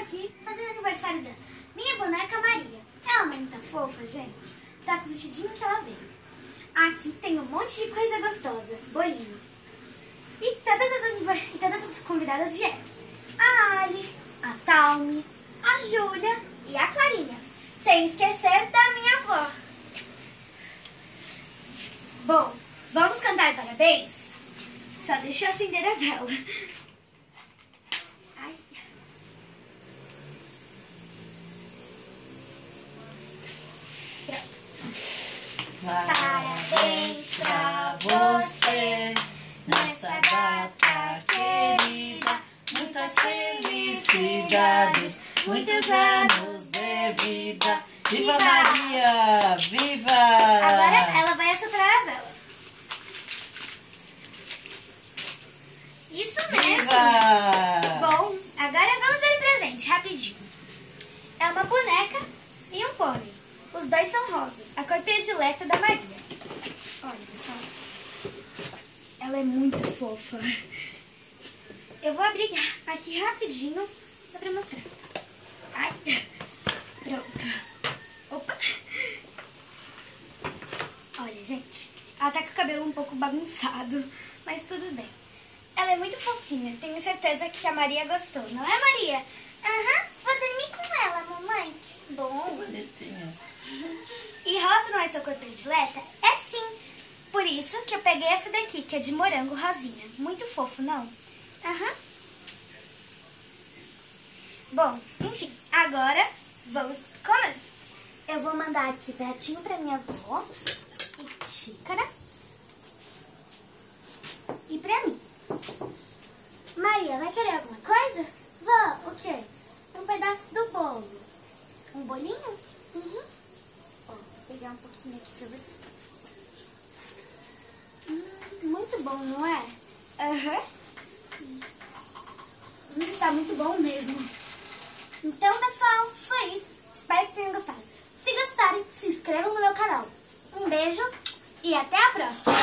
aqui fazendo aniversário da minha boneca Maria. Ela é muito fofa, gente. Tá com o vestidinho que ela veio. Aqui tem um monte de coisa gostosa. Bolinho. E todas as convidadas vieram. A Ali, a Talmi, a Júlia e a Clarinha. Sem esquecer da minha avó. Bom, vamos cantar parabéns? Só deixa eu acender a vela. Ai. Parabéns pra você nessa data querida. Muitas felicidades, muitos anos de vida. Viva Maria! Viva! Agora ela vai assoprar a vela. Isso mesmo! Viva! Bom, agora vamos ver o presente, rapidinho. É uma boneca e um pônei. Os dois são rosas, a cor predileta da Maria. Olha, pessoal. Ela é muito fofa. Eu vou abrir aqui rapidinho, só pra mostrar. Ai, pronto. Opa! Olha, gente, ela tá com o cabelo um pouco bagunçado, mas tudo bem. Ela é muito fofinha, tenho certeza que a Maria gostou, não é, Maria? Aham, vou dormir com ela, mamãe. Que bom. Bonitinha. E rosa não é sua cor predileta? É sim. Por isso que eu peguei essa daqui, que é de morango rosinha. Muito fofo, não? Aham. Bom, enfim, agora vamos comer. Eu vou mandar aqui pratinho pra minha avó, e xícara, e pra mim. Maria, vai querer alguma coisa? Vó, o quê? Um pedaço do bolo. Um bolinho? Uhum. Ó, vou pegar um pouquinho aqui pra você. Muito bom, não é? Aham. Tá muito bom mesmo. Então, pessoal, foi isso. Espero que tenham gostado. Se gostarem, se inscrevam no meu canal. Um beijo e até a próxima.